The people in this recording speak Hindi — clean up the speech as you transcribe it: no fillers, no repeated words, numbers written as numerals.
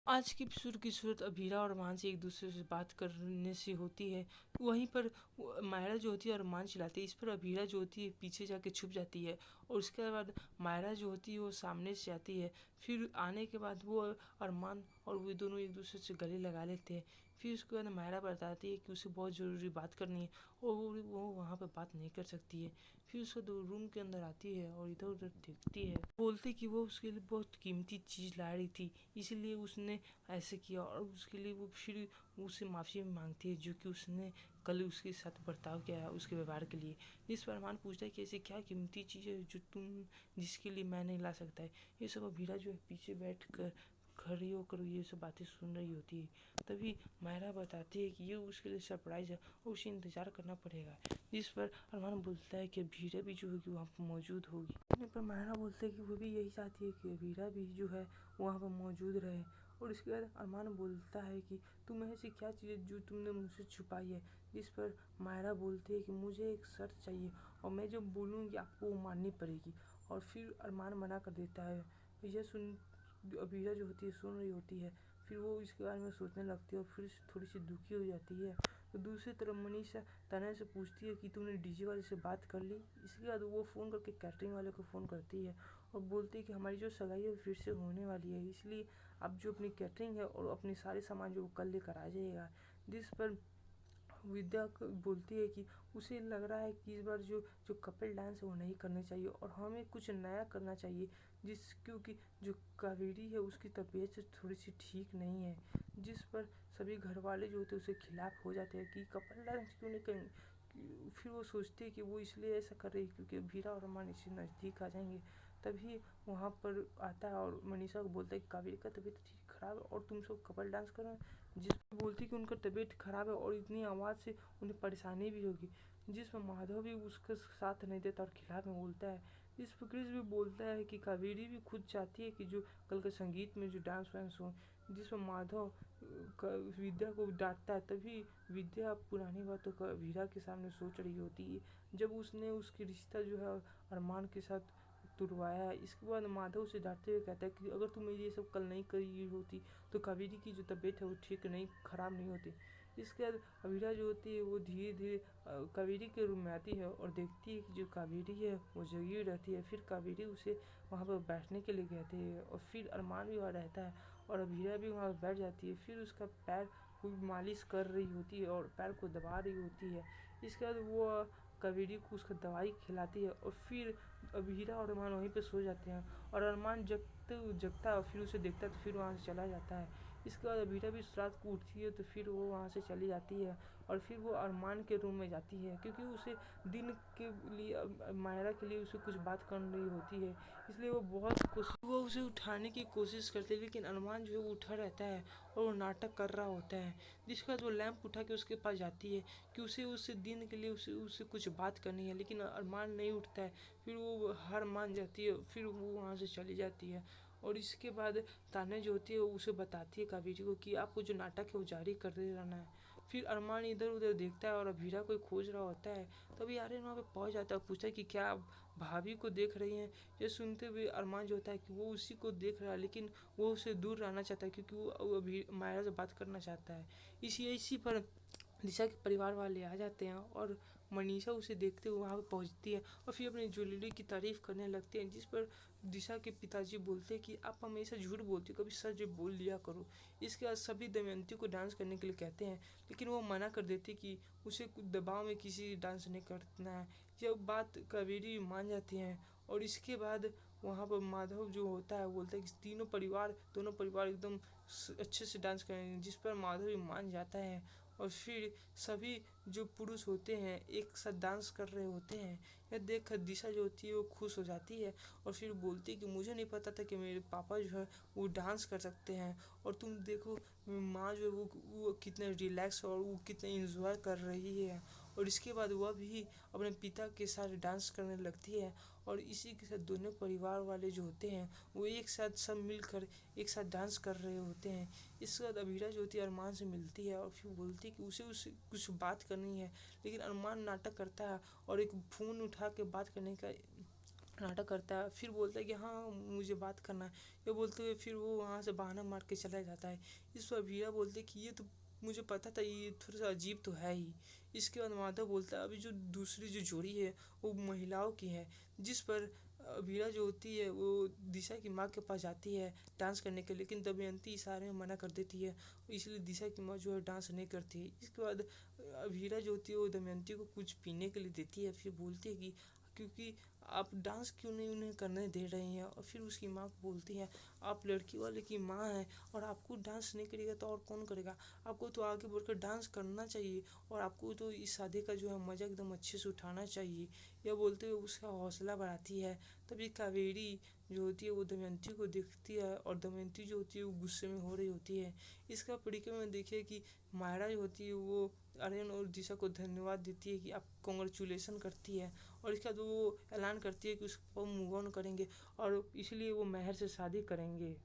आज के एपिसोड की शुरुआत अभीरा और अरमान से एक दूसरे से बात करने से होती है। वहीं पर मायरा जो होती है अरमान चिल्लाती है। इस पर अभीरा जो होती है पीछे जाके छुप जाती है और उसके बाद मायरा जो होती है वो सामने से आती है। फिर आने के बाद वो अरमान और वो दोनों एक दूसरे से गले लगा लेते हैं। फिर उसके बाद मायरा बताती है कि उसे बहुत ज़रूरी बात करनी है और वो वहाँ पर बात नहीं कर सकती है। फिर उसका दो रूम के अंदर आती है और इधर उधर देखती है, बोलती कि वो उसके लिए बहुत कीमती चीज़ ला रही थी, इसलिए उसने ऐसे किया। और उसके लिए वो फिर उससे माफ़ी मांगती है जो कि उसने कल उसके साथ बर्ताव किया है उसके व्यवहार के लिए। जिस पर अरमान पूछता है कि ऐसी क्या कीमती चीज़ है जो तुम जिसके लिए मैं नहीं ला सकता है। ये सब अभीरा जो है पीछे बैठ कर खड़ी होकर ये सब बातें सुन रही होती है। तभी मायरा बताती है कि ये उसके लिए सरप्राइज़ है और उसे इंतज़ार करना पड़ेगा। जिस पर अरमान बोलता है कि अभीरा भी जो होगी वहाँ पर मौजूद होगी। पर मायरा बोलते है कि वो भी यही चाहती है कि अभीरा भी जो है वहाँ पर मौजूद रहे। और इसके बाद अरमान बोलता है कि तुम ऐसी क्या चीज़ है जो तुमने मुझसे छुपाई है। जिस पर मायरा बोलती है कि मुझे एक शर्त चाहिए और मैं जो बोलूँगी आपको वो माननी पड़ेगी। और फिर अरमान मना कर देता है। यह सुन अबीरा जो होती है सुन रही होती है। फिर वो इसके बारे में सोचने लगती है और फिर थोड़ी सी दुखी हो जाती है। तो दूसरी तरफ मनीषा तनय से पूछती है कि तुमने डीजे वाले से बात कर ली। इसके बाद वो फ़ोन करके कैटरिंग वाले को फ़ोन करती है और बोलती है कि हमारी जो सगाई है वो फिर से होने वाली है, इसलिए अब जो अपनी कैटरिंग है और अपने सारे सामान जो वो कल लेकर आ जाएगा। जिस पर विद्या बोलती है कि उसे लग रहा है कि इस बार जो जो कपल डांस है वो नहीं करनी चाहिए और हमें कुछ नया करना चाहिए। क्योंकि जो कावेरी है उसकी तबीयत से थोड़ी सी ठीक नहीं है। जिस पर सभी घर वाले जो होते हैं उसके खिलाफ हो जाते हैं कि कपल डांस क्यों नहीं करेंगे। फिर वो सोचते हैं कि वो इसलिए ऐसा कर रही है क्योंकि भीरा और अरमान इससे नज़दीक आ जाएंगे। तभी वहाँ पर आता है और मनीषा को बोलता है कि कावेरी का तबीयत ठीक खराब है और तुम सब कपल डांस करो। जिस पर बोलती कि उनका तबीयत खराब है और इतनी आवाज़ से उन्हें परेशानी भी होगी। जिस पर माधव भी उसका साथ नहीं देता और खिलाफ में बोलता है। इस पर क्रिस भी बोलता है कि कावेरी भी खुद चाहती है कि जो कल के संगीत में जो डांस वांस हो। जिस पर माधव विद्या को डांटता है। तभी विद्या पुरानी बातों का वीरा के सामने सोच रही होती है जब उसने उसकी रिश्ता जो है अरमान के साथ तुड़वाया। इसके बाद माधव से डांटते हुए कहता है कि अगर तुम ये सब कल नहीं करी होती तो कावेरी की जो तबीयत है वो ठीक नहीं खराब नहीं होती। इसके बाद अवीरा जो होती है वो धीरे धीरे कावेरी के रूम में आती है और देखती है कि जो कावेरी है वो जगी हुई रहती है। फिर कावेरी उसे वहाँ पर बैठने के लिए कहती है और फिर अरमान भी वहाँ रहता है और अभीरा भी वहाँ बैठ जाती है। फिर उसका पैर खूब मालिश कर रही होती है और पैर को दबा रही होती है। इसके बाद वो कावेरी को उसका दवाई खिलाती है और फिर अभीरा और अरमान वहीं पे सो जाते हैं और अरमान जगता है और फिर उसे देखता है तो फिर वहाँ से चला जाता है। इसके बाद अभीरा भी उस रात को उठती है तो फिर वो वहाँ से चली जाती है और फिर वो अरमान के रूम में जाती है क्योंकि उसे दिन के लिए मायरा के लिए उसे कुछ बात करनी होती है। इसलिए वो उसे उठाने की कोशिश करती है लेकिन अरमान जो है वो उठा रहता है और वो नाटक कर रहा होता है। जिसके बाद वो लैंप उठा के उसके पास जाती है कि उसे दिन के लिए उसे कुछ बात करनी है लेकिन अरमान नहीं उठता है। फिर वो हार मान जाती है फिर वो वहाँ से चली जाती है। और इसके बाद तान्या जो होती है वो उसे बताती है कावेरी को कि आपको जो नाटक है वो जारी करते रहना है। फिर अरमान इधर उधर देखता है और अभीरा को खोज रहा होता है। तभी आर्यन वहाँ पे पहुँच जाता है और पूछता है कि क्या आप भाभी को देख रही हैं। ये सुनते हुए अरमान जो होता है कि वो उसी को देख रहा है लेकिन वो उससे दूर रहना चाहता है क्योंकि वो अभी मायरा से बात करना चाहता है। इसी पर दिशा के परिवार वाले आ जाते हैं और मनीषा उसे देखते हुए वहाँ पर पहुँचती है और फिर अपनी ज्वेलरी की तारीफ़ करने लगते हैं। जिस पर दिशा के पिताजी बोलते हैं कि आप हमेशा झूठ बोलती हो, कभी सच बोल लिया करो। इसके बाद सभी दमयंती को डांस करने के लिए कहते हैं लेकिन वो मना कर देती कि उसे दबाव में किसी डांस नहीं करना है। यह बात कावेरी मान जाती हैं और इसके बाद वहाँ पर माधव जो होता है बोलता है कि दोनों परिवार एकदम अच्छे से डांस करेंगे। जिस पर माधव भी मान जाता है और फिर सभी जो पुरुष होते हैं एक साथ डांस कर रहे होते हैं। यह देखकर दिशा जो होती है वो खुश हो जाती है और फिर बोलती है कि मुझे नहीं पता था कि मेरे पापा जो है वो डांस कर सकते हैं और तुम देखो माँ जो है वो कितने रिलैक्स और वो कितने इंजॉय कर रही है। और इसके बाद वह भी अपने पिता के साथ डांस करने लगती है और इसी के साथ दोनों परिवार वाले जो होते हैं वो एक साथ सब मिलकर एक साथ डांस कर रहे होते हैं। इसके बाद अभीरा जो होती है अरमान से मिलती है और फिर बोलती है कि उसे कुछ बात करनी है लेकिन अरमान नाटक करता है और एक फ़ोन उठा के बात करने का नाटक करता है, फिर बोलता है कि हाँ मुझे बात करना है। ये बोलते हुए फिर वो वहाँ से बहाना मार के चला जाता है। इस पर अभीरा बोलते कि ये तो मुझे पता था, ये थोड़ा सा अजीब तो है ही। इसके बाद माधव बोलता है अभी जो दूसरी जो जोड़ी है वो महिलाओं की है, जिस पर अभीरा जो होती है वो दिशा की माँ के पास जाती है डांस करने के लिए, लेकिन दमयंती इशारे में मना कर देती है, इसलिए दिशा की माँ जो है डांस नहीं करती है। इसके बाद अभीरा जो होती है वो दमयंती को कुछ पीने के लिए देती है, फिर बोलती है कि क्योंकि आप डांस क्यों नहीं उन्हें करने दे रहे हैं। और फिर उसकी माँ को बोलती है आप लड़की वाले की माँ हैं और आपको डांस नहीं करेगा तो और कौन करेगा, आपको तो आगे बढ़कर डांस करना चाहिए और आपको तो इस शादी का जो है मज़ा एकदम अच्छे से उठाना चाहिए। यह बोलते हुए उसका हौसला बढ़ाती है। तभी कावेरी जो होती है वो दमयंती को देखती है और दमयंती जो होती है वो गुस्से में हो रही होती है। इसका परिक्रम में देखिए कि मायरा जो होती है वो आर्यन और दिशा को धन्यवाद देती है कि आप कॉन्ग्रेचुलेसन करती है, और इसके बाद वो ऐलान करती है कि उसको मूव ऑन करेंगे और इसलिए वो मेहर से शादी करेंगे।